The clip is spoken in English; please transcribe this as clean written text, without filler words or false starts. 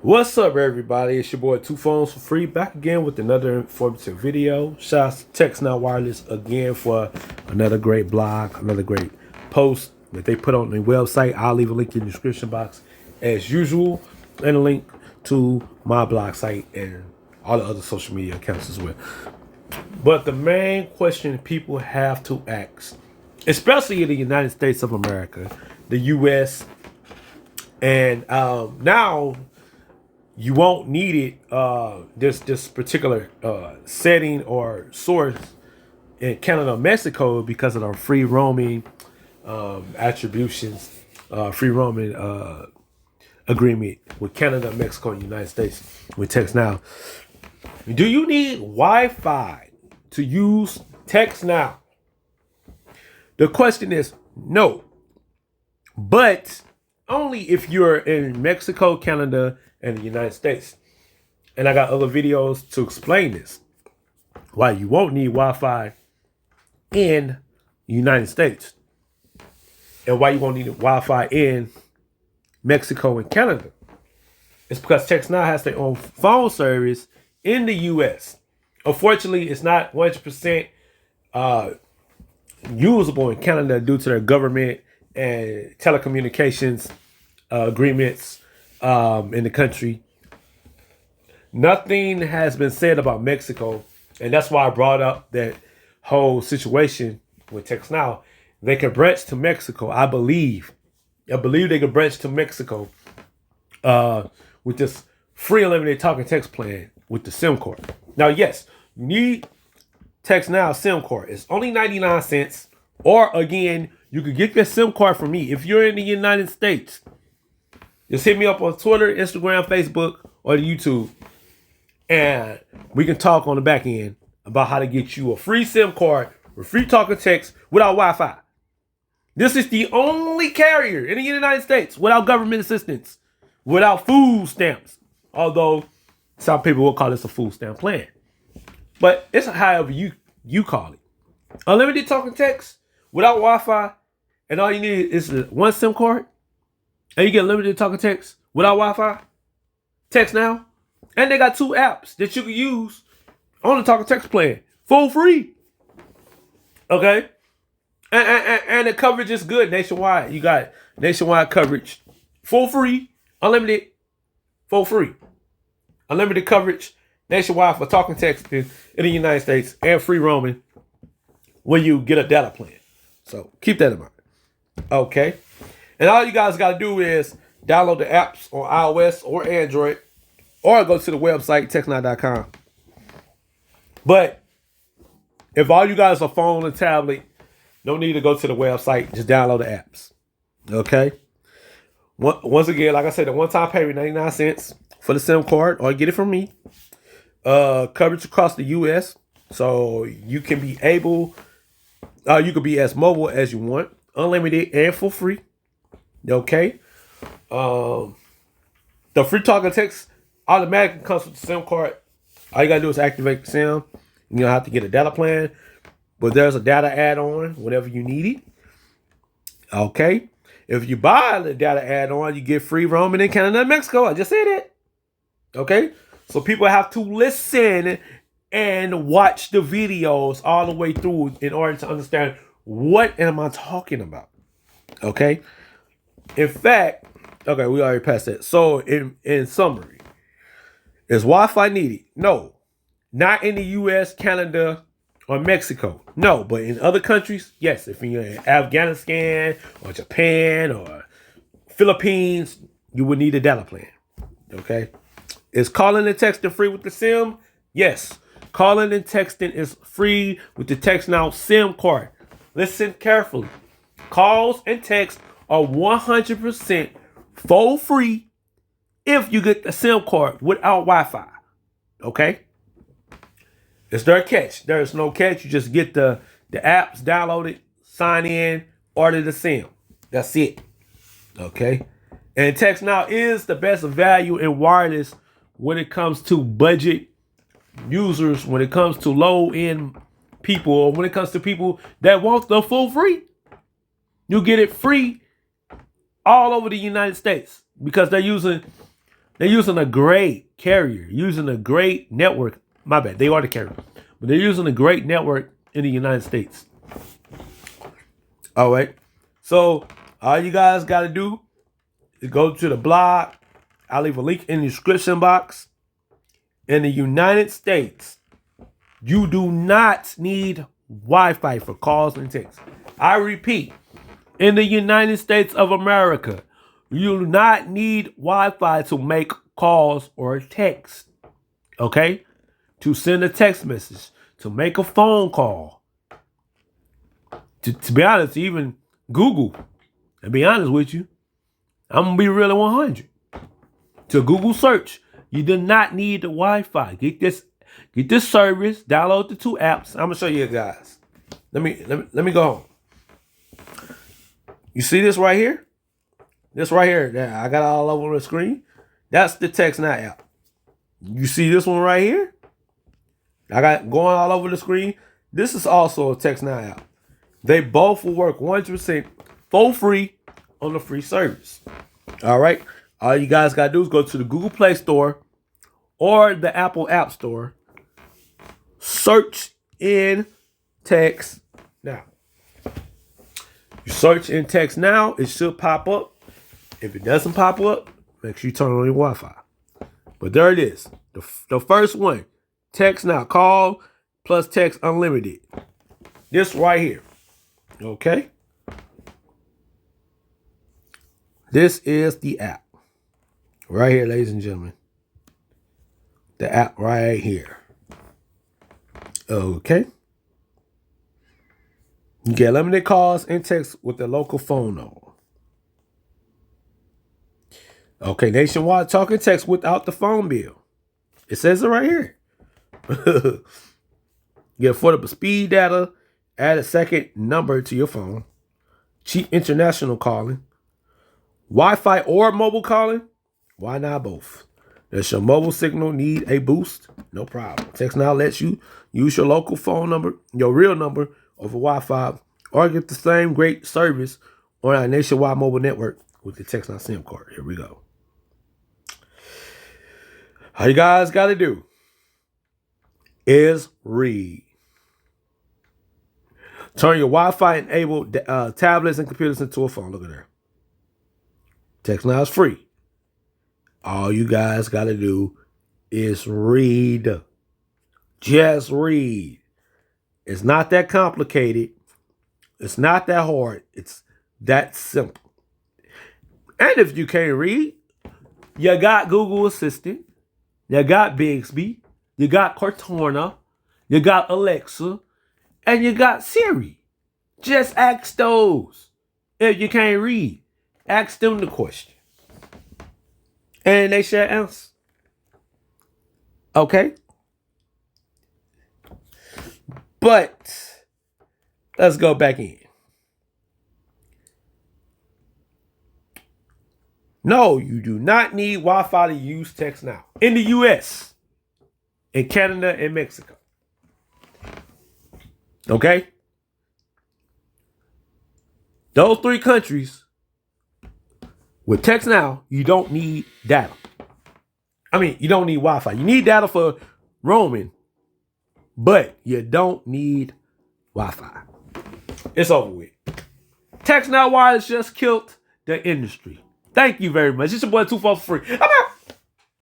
What's up, everybody? It's your boy Two Phones for Free, back again with another informative video. Shout out to Text Now Wireless again for another great blog, another great post that they put on their website. I'll leave a link in the description box as usual, and a link to my blog site and all the other social media accounts as well. But the main question people have to ask, especially in the United States of America, the US, and now you won't need it this particular setting or source in Canada or Mexico because of our free roaming attributions, free roaming agreement with Canada, Mexico, and the United States with Text Now. Do you need Wi-Fi to use Text Now? The question is no, but only if you're in Mexico, Canada, and the United States. And I got other videos to explain this. Why you won't need Wi-Fi in the United States. And why you won't need Wi-Fi in Mexico and Canada. It's because Text Now has their own phone service in the US. Unfortunately, it's not 100% usable in Canada due to their government and telecommunications agreements in the country. Nothing has been said about Mexico, and that's why I brought up that whole situation with Text Now. They can branch to Mexico, I believe. I believe they can branch to Mexico with this free unlimited talk and text plan with the SIM card. Now, yes, you need Text Now SIM card. It's only 99 cents. Or again, you could get your SIM card from me if you're in the United States. Just hit me up on Twitter, Instagram, Facebook, or the YouTube. And we can talk on the back end about how to get you a free SIM card with free talk and text without Wi-Fi. This is the only carrier in the United States without government assistance, without food stamps. Although some people will call this a food stamp plan. But it's however you call it. Unlimited talk and text without Wi-Fi, and all you need is one SIM card, and you get limited talk and text without Wi-Fi. Text Now. And they got 2 apps that you can use on the talk and text plan for free. Okay? And the coverage is good nationwide. You got nationwide coverage for free, unlimited, for free. Unlimited coverage nationwide for talk and text in the United States, and free roaming when you get a data plan. So keep that in mind. Okay? And all you guys got to do is download the apps on iOS or Android, or go to the website, textnow.com. But if all you guys are phone and tablet, no need to go to the website. Just download the apps. Okay? Once again, like I said, the one-time payment, 99 cents for the SIM card, or get it from me. Coverage across the U.S. So you can be able, you can be as mobile as you want, unlimited and for free. Okay? The free talk and text automatically comes with the SIM card. All you gotta do is activate the SIM. You don't have to get a data plan, but there's a data add-on whenever you need it. Okay. If you buy the data add-on, you get free roaming in Canada and Mexico. I just said it. Okay. So people have to listen and watch the videos all the way through in order to understand what am I talking about. Okay. In fact, okay, we already passed that. So in summary, is Wi-Fi needed? No. Not in the US, Canada, or Mexico. No, but in other countries, yes. If you're in Afghanistan or Japan or Philippines, you would need a data plan. Okay? Is calling and texting free with the SIM? Yes. Calling and texting is free with the Text Now SIM card. Listen carefully. Calls and texts are 100% for free if you get the SIM card without Wi-Fi. Okay? Is there a catch? There is no catch. You just get the apps, download it, sign in, order the SIM. That's it. Okay? And Text Now is the best value in wireless when it comes to budget users, when it comes to low-end people, or when it comes to people that want the full free. You get it free all over the United States because they're using They're using a great carrier, using a great network. My bad, they are the carrier. But they're using a great network in the United States. All right. So all you guys got to do is go to the blog. I'll leave a link in the description box. In the United States, you do not need Wi-Fi for calls and texts. I repeat, in the United States of America, you do not need Wi-Fi to make calls or text. Okay? To send a text message, to make a phone call. To be honest, even Google, to be honest with you, I'm going to be really 100. To Google search, you do not need the Wi-Fi. Get this service, download the 2 apps. I'm going to show you guys. Let me go home. You see this right here? This right here that I got all over the screen. That's the TextNow app. You see this one right here? I got going all over the screen. This is also a TextNow app. They both will work 100% for free on the free service. All right. All you guys got to do is go to the Google Play Store or the Apple App Store. Search in TextNow. You search in TextNow, it should pop up. If it doesn't pop up, make sure you turn on your Wi-Fi. But there it is. The first one, TextNow, call plus text unlimited. This right here. Okay. This is the app. Right here, ladies and gentlemen. The app right here. Okay. You get unlimited calls and texts with the local phone number. Okay, nationwide talk and text without the phone bill. It says it right here. Get affordable speed data. Add a second number to your phone. Cheap international calling. Wi-Fi or mobile calling. Why not both? Does your mobile signal need a boost? No problem. TextNow lets you use your local phone number, your real number, over Wi-Fi, or get the same great service on our nationwide mobile network with the TextNow SIM card. Here we go. All you guys got to do is read. Turn your Wi-Fi enabled tablets and computers into a phone. Look at there. TextNow is free. All you guys got to do is read. Just read. It's not that complicated. It's not that hard. It's that simple. And if you can't read, you got Google Assistant. You got Bixby. You got Cortana. You got Alexa. And you got Siri. Just ask those. If you can't read, ask them the question. And they shall answer. Okay? But let's go back in. No, you do not need Wi-Fi to use TextNow. In the US, in Canada, and Mexico. Okay? Those 3 countries, with TextNow, you don't need data. I mean, you don't need Wi-Fi. You need data for roaming, but you don't need Wi-Fi. It's over with. TextNow Wireless just killed the industry. Thank you very much. It's your boy 243. I'm out.